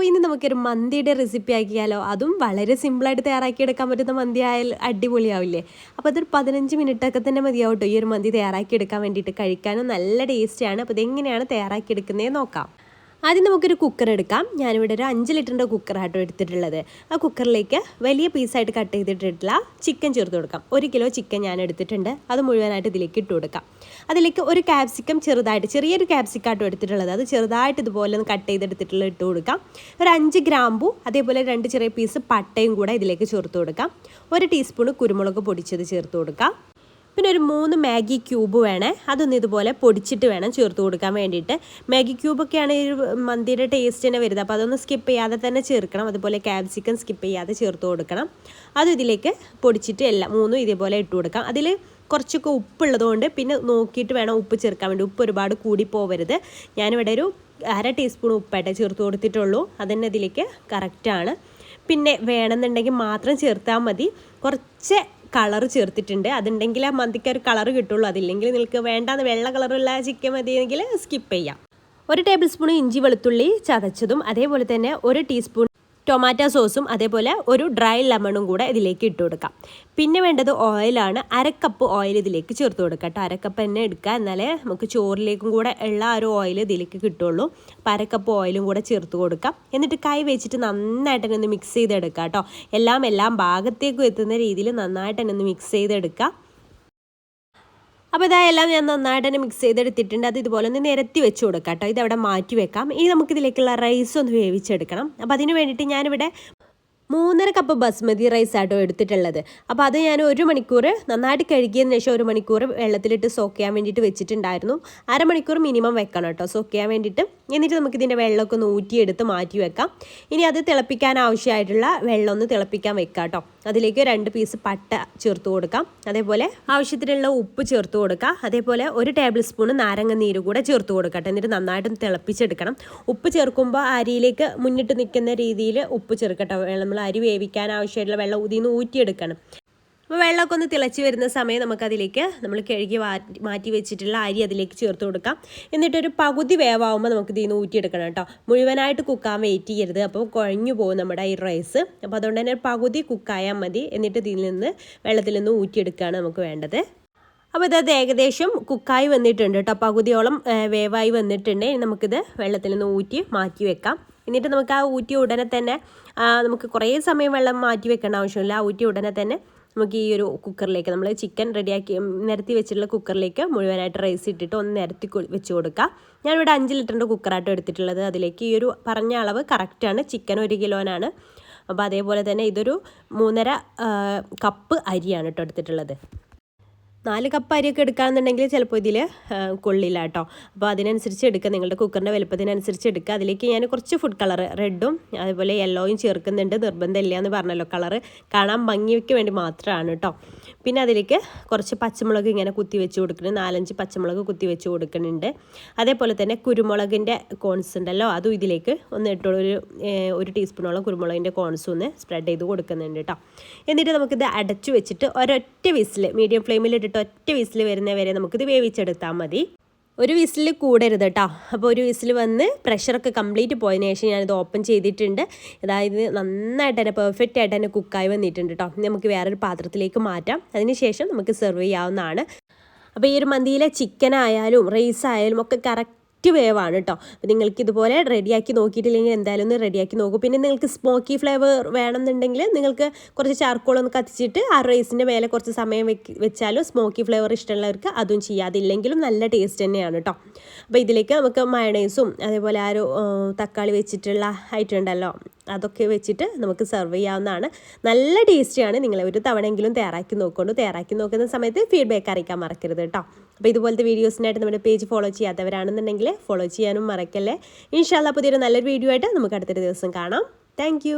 ഇനി നമുക്കൊരു മന്തിയുടെ റെസിപ്പി ആക്കിയാലോ. അതും വളരെ സിമ്പിളായിട്ട് തയ്യാറാക്കിയെടുക്കാൻ പറ്റുന്ന മന്തി ആയാൽ അടിപൊളിയാവില്ലേ. അപ്പോൾ അതൊരു 15 മിനിറ്റൊക്കെ തന്നെ മതിയാവും കേട്ടോ ഈ ഒരു മന്തി തയ്യാറാക്കിയെടുക്കാൻ വേണ്ടിയിട്ട്. കഴിക്കാനും നല്ല ടേസ്റ്റിയാണ്. അപ്പോൾ ഇതെങ്ങനെയാണ് തയ്യാറാക്കിയെടുക്കുന്നത് നോക്കാം. ആദ്യം നമുക്കൊരു കുക്കർ എടുക്കാം. ഞാനിവിടെ ഒരു 5 ലിറ്ററിൻ്റെ കുക്കറാട്ടോ എടുത്തിട്ടുള്ളത്. ആ കുക്കറിലേക്ക് വലിയ പീസായിട്ട് കട്ട് ചെയ്തിട്ടുള്ള ചിക്കൻ ചേർത്ത് കൊടുക്കാം. 1 കിലോ ചിക്കൻ ഞാൻ എടുത്തിട്ടുണ്ട്. അത് മുഴുവനായിട്ട് ഇതിലേക്ക് ഇട്ട് കൊടുക്കാം. അതിലേക്ക് ഒരു ക്യാപ്സിക്കം ചെറുതായിട്ട്, ചെറിയൊരു ക്യാപ്സിക്കാട്ടോ എടുത്തിട്ടുള്ളത്. അത് ചെറുതായിട്ട് ഇതുപോലെ ഒന്ന് കട്ട് ചെയ്തെടുത്തിട്ടുള്ള ഇട്ട് കൊടുക്കാം. ഒരു 5 ഗ്രാമ്പു, അതേപോലെ 2 ചെറിയ പീസ് പട്ടയും കൂടെ ഇതിലേക്ക് ചേർത്ത് കൊടുക്കാം. 1 ടീസ്പൂൺ കുരുമുളക് പൊടിച്ചത് ചേർത്ത് കൊടുക്കാം. പിന്നെ ഒരു 3 മാഗി ക്യൂബ് വേണേ. അതൊന്ന് ഇതുപോലെ പൊടിച്ചിട്ട് വേണം ചേർത്ത് കൊടുക്കാൻ വേണ്ടിയിട്ട്. മാഗി ക്യൂബൊക്കെയാണ് ഈ മന്തിയുടെ ടേസ്റ്റ് തന്നെ വരുന്നത്. അപ്പോൾ അതൊന്ന് സ്കിപ്പ് ചെയ്യാതെ തന്നെ ചേർക്കണം. അതുപോലെ ക്യാപ്സിക്കം സ്കിപ്പ് ചെയ്യാതെ ചേർത്ത് കൊടുക്കണം. അതും ഇതിലേക്ക് പൊടിച്ചിട്ട് എല്ലാം 3 ഇതേപോലെ ഇട്ട് കൊടുക്കാം. അതിൽ കുറച്ചൊക്കെ ഉപ്പുള്ളതുകൊണ്ട് പിന്നെ നോക്കിയിട്ട് വേണം ഉപ്പ് ചേർക്കാൻ വേണ്ടി. ഉപ്പ് ഒരുപാട് കൂടി പോവരുത്. ഞാനിവിടെ ഒരു 1/2 ടീസ്പൂൺ ഉപ്പായിട്ടേ ചേർത്ത് കൊടുത്തിട്ടുള്ളൂ. അതന്നെ ഇതിലേക്ക് കറക്റ്റാണ്. പിന്നെ വേണമെന്നുണ്ടെങ്കിൽ മാത്രം ചേർത്താൽ മതി. കുറച്ച് കളർ ചേർത്തിട്ടുണ്ട്. അതുണ്ടെങ്കിൽ ആ മന്തിക്ക് ഒരു കളർ കിട്ടുള്ളൂ. അതില്ലെങ്കിൽ നിങ്ങൾക്ക് വേണ്ടാന്ന് വെള്ള കളറുള്ള ചിക്കൻ മതിയെങ്കിൽ സ്കിപ്പ് ചെയ്യാം. 1 ടേബിൾ സ്പൂൺ ഇഞ്ചി വെളുത്തുള്ളി ചതച്ചതും, അതേപോലെ തന്നെ 1 ടീസ്പൂൺ ടൊമാറ്റോ സോസും, അതേപോലെ ഒരു ഡ്രൈ ലെമണും കൂടെ ഇതിലേക്ക് ഇട്ട് കൊടുക്കാം. പിന്നെ വേണ്ടത് ഓയിലാണ്. 1/2 കപ്പ് ഓയിൽ ഇതിലേക്ക് ചേർത്ത് കൊടുക്കാം കേട്ടോ. 1/2 കപ്പ് തന്നെ എടുക്കുക, എന്നാലേ നമുക്ക് ചോറിലേക്കും കൂടെ ഉള്ള ഒരു ഓയിൽ ഇതിലേക്ക് കിട്ടുള്ളൂ. അപ്പോൾ 1/2 കപ്പ് ഓയിലും കൂടെ ചേർത്ത് കൊടുക്കാം. എന്നിട്ട് കൈ വെച്ചിട്ട് നന്നായിട്ട് തന്നെ ഒന്ന് മിക്സ് ചെയ്തെടുക്കുക കേട്ടോ. എല്ലാം ഭാഗത്തേക്കും എത്തുന്ന രീതിയിൽ നന്നായിട്ട് തന്നെ ഒന്ന് മിക്സ് ചെയ്തെടുക്കുക. അപ്പോൾ ഇതെല്ലാം ഞാൻ നന്നായിട്ട് തന്നെ മിക്സ് ചെയ്തെടുത്തിട്ടുണ്ട്. അത് ഇതുപോലെ ഒന്ന് നിരത്തി വെച്ച് കൊടുക്കാം കേട്ടോ. ഇതവിടെ മാറ്റി വെക്കാം. ഇനി നമുക്കിതിലേക്കുള്ള റൈസ് ഒന്ന് വേവിച്ചെടുക്കണം. അപ്പോൾ അതിന് വേണ്ടിയിട്ട് ഞാനിവിടെ 3.5 കപ്പ് ബസ്മതി റൈസ് ആട്ടോ എടുത്തിട്ടുള്ളത്. അപ്പോൾ അത് ഞാൻ 1 മണിക്കൂർ നന്നായിട്ട് കഴുകിയതിന് ശേഷം 1 മണിക്കൂർ വെള്ളത്തിലിട്ട് സോക്ക് ചെയ്യാൻ വേണ്ടിയിട്ട് വെച്ചിട്ടുണ്ടായിരുന്നു. 1/2 മണിക്കൂർ മിനിമം വെക്കണം കേട്ടോ സോക്ക് ചെയ്യാൻ വേണ്ടിയിട്ട്. എന്നിട്ട് നമുക്കിതിൻ്റെ വെള്ളമൊക്കെ ഒന്ന് ഊറ്റിയെടുത്ത് മാറ്റി വെക്കാം. ഇനി അത് തിളപ്പിക്കാൻ ആവശ്യമായിട്ടുള്ള വെള്ളം ഒന്ന് തിളപ്പിക്കാൻ വെക്കാം കേട്ടോ. അതിലേക്ക് 2 പീസ് പട്ട ചേർത്ത് കൊടുക്കാം. അതേപോലെ ആവശ്യത്തിനുള്ള ഉപ്പ് ചേർത്ത് കൊടുക്കാം. അതേപോലെ 1 ടേബിൾ സ്പൂൺ നാരങ്ങ നീര് കൂടെ ചേർത്ത് കൊടുക്കട്ടെ. എന്നിട്ട് നന്നായിട്ടൊന്ന് തിളപ്പിച്ചെടുക്കണം. ഉപ്പ് ചേർക്കുമ്പോൾ അരിയിലേക്ക് മുന്നിട്ട് നിൽക്കുന്ന രീതിയിൽ ഉപ്പ് ചേർക്കട്ടെ. നമ്മൾ അരി വേവിക്കാൻ ആവശ്യമായിട്ടുള്ള വെള്ളം ഇതിന്ന് ഊറ്റിയെടുക്കണം. അപ്പോൾ വെള്ളമൊക്കെ ഒന്ന് തിളച്ച് വരുന്ന സമയം നമുക്കതിലേക്ക് നമ്മൾ കഴുകി മാറ്റി വെച്ചിട്ടുള്ള അരി അതിലേക്ക് ചേർത്ത് കൊടുക്കാം. എന്നിട്ടൊരു പകുതി വേവാകുമ്പോൾ നമുക്ക് ഇതിൽ നിന്ന് ഊറ്റിയെടുക്കണം കേട്ടോ. മുഴുവനായിട്ട് കുക്കാൻ വെയിറ്റ് ചെയ്യരുത്. അപ്പോൾ കുഴഞ്ഞു പോകും നമ്മുടെ ഈ റൈസ്. അപ്പോൾ അതുകൊണ്ട് തന്നെ പകുതി കുക്കായാൽ മതി. എന്നിട്ട് ഇതിൽ നിന്ന് വെള്ളത്തിൽ നിന്ന് ഊറ്റിയെടുക്കുകയാണ് നമുക്ക് വേണ്ടത്. അപ്പോൾ ഇത് ഏകദേശം കുക്കായി വന്നിട്ടുണ്ട് കേട്ടോ. പകുതിയോളം വേവായി വന്നിട്ടുണ്ട്. നമുക്കിത് വെള്ളത്തിൽ നിന്ന് ഊറ്റി മാറ്റി വെക്കാം. എന്നിട്ട് നമുക്ക് ആ ഊറ്റിയ ഉടനെ തന്നെ നമുക്ക് കുറേ സമയം വെള്ളം മാറ്റി വെക്കേണ്ട ആവശ്യമില്ല. ആ ഊറ്റിയ ഉടനെ തന്നെ നമുക്ക് ഈ ഒരു കുക്കറിലേക്ക് നമ്മൾ ചിക്കൻ റെഡിയാക്കി നിരത്തി വെച്ചിട്ടുള്ള കുക്കറിലേക്ക് മുഴുവനായിട്ട് റൈസ് ഇട്ടിട്ട് ഒന്ന് നിരത്തി വെച്ച് കൊടുക്കാം. ഞാനിവിടെ 5 ലിറ്ററിൻ്റെ കുക്കറാട്ടോ എടുത്തിട്ടുള്ളത്. അതിലേക്ക് ഈ ഒരു പറഞ്ഞ അളവ് കറക്റ്റാണ്. ചിക്കൻ 1 കിലോനാണ്. അപ്പോൾ അതേപോലെ തന്നെ ഇതൊരു 3.5 കപ്പ് അരിയാണ് കേട്ടോ എടുത്തിട്ടുള്ളത്. 4 കപ്പ് അരിയൊക്കെ എടുക്കുകയാണെന്നുണ്ടെങ്കിൽ ചിലപ്പോൾ ഇതിൽ കൊള്ളില്ല കേട്ടോ. അപ്പോൾ അതിനനുസരിച്ച് എടുക്കുക. നിങ്ങളുടെ കുക്കറിൻ്റെ വലുപ്പത്തിനനുസരിച്ച് എടുക്കുക. അതിലേക്ക് ഞാൻ കുറച്ച് ഫുഡ് കളർ റെഡും അതുപോലെ യെല്ലോയും ചേർക്കുന്നുണ്ട്. നിർബന്ധമില്ല എന്ന് പറഞ്ഞല്ലോ. കളറ് കാണാൻ ഭംഗിക്ക് വേണ്ടി മാത്രമാണ് കേട്ടോ. പിന്നെ അതിലേക്ക് കുറച്ച് പച്ചമുളക് ഇങ്ങനെ കുത്തി വെച്ച് കൊടുക്കുന്നുണ്ട്. 4-5 പച്ചമുളക് കുത്തി വെച്ച് കൊടുക്കുന്നുണ്ട്. അതേപോലെ തന്നെ കുരുമുളകിൻ്റെ കോൺസ് ഉണ്ടല്ലോ, അതും ഇതിലേക്ക് ഒന്ന് ഒരു ടീസ്പൂണോളം കുരുമുളകിൻ്റെ കോൺസും ഒന്ന് സ്പ്രെഡ് ചെയ്ത് കൊടുക്കുന്നുണ്ട് കേട്ടോ. എന്നിട്ട് നമുക്കിത് അടച്ചു വെച്ചിട്ട് ഒരൊറ്റ വിസിൽ മീഡിയം ഫ്ലെയിമിൽ ഇട്ടിട്ട് ഒറ്റ വിസിൽ വരുന്നവരെ നമുക്കിത് വേവിച്ചെടുത്താൽ മതി. ഒരു വിസിൽ കൂടരുത് കേട്ടോ. അപ്പോൾ ഒരു വിസിൽ വന്ന് പ്രഷറൊക്കെ കംപ്ലീറ്റ് പോയതിന് ശേഷം ഞാനിത് ഓപ്പൺ ചെയ്തിട്ടുണ്ട്. അതായത് നന്നായിട്ട് തന്നെ പെർഫെക്റ്റ് ആയിട്ട് തന്നെ കുക്കായി വന്നിട്ടുണ്ട് കേട്ടോ. നമുക്ക് വേറൊരു പാത്രത്തിലേക്ക് മാറ്റാം. അതിന് ശേഷം നമുക്ക് സെർവ് ചെയ്യാവുന്നതാണ്. അപ്പോൾ ഈ ഒരു മന്തിയിലെ ചിക്കൻ ആയാലും റൈസ് ആയാലും ഒക്കെ കറക്റ്റ് വേവാണ് കേട്ടോ. അപ്പോൾ നിങ്ങൾക്ക് ഇതുപോലെ റെഡിയാക്കി നോക്കിയിട്ടില്ലെങ്കിൽ എന്തായാലും ഒന്ന് റെഡിയാക്കി നോക്കൂ. പിന്നെ നിങ്ങൾക്ക് സ്മോക്കി ഫ്ലേവർ വേണമെന്നുണ്ടെങ്കിൽ നിങ്ങൾക്ക് കുറച്ച് ചാർക്കോളൊന്ന് കത്തിച്ചിട്ട് ആ റൈസിൻ്റെ മേലെ കുറച്ച് സമയം വെച്ചാലും സ്മോക്കി ഫ്ലേവർ ഇഷ്ടമുള്ളവർക്ക് അതും ചെയ്യാതില്ലെങ്കിലും നല്ല ടേസ്റ്റ് തന്നെയാണ് കേട്ടോ. അപ്പോൾ ഇതിലേക്ക് നമുക്ക് മയണൈസും അതേപോലെ ആ ഒരു തക്കാളി വെച്ചിട്ടുള്ള ഐറ്റം ഉണ്ടല്ലോ, അതൊക്കെ വെച്ചിട്ട് നമുക്ക് സെർവ് ചെയ്യാവുന്നതാണ്. നല്ല ടേസ്റ്റിയാണ്. നിങ്ങൾ ഒരു തവണയെങ്കിലും തയ്യാറാക്കി നോക്കുകൊണ്ട് തയ്യാറാക്കി നോക്കുന്ന സമയത്ത് ഫീഡ്ബാക്ക് അറിയിക്കാൻ മറക്കരുത് കേട്ടോ. അപ്പോൾ ഇതുപോലത്തെ വീഡിയോസിനായിട്ട് നമ്മുടെ പേജ് ഫോളോ ചെയ്യാത്തവരാണെന്നുണ്ടെങ്കിൽ ഫോളോ ചെയ്യാനും മറക്കല്ലേ. ഇൻഷാല്ലാ പുതിയൊരു നല്ലൊരു വീഡിയോ ആയിട്ട് നമുക്ക് അടുത്തൊരു ദിവസം കാണാം. താങ്ക്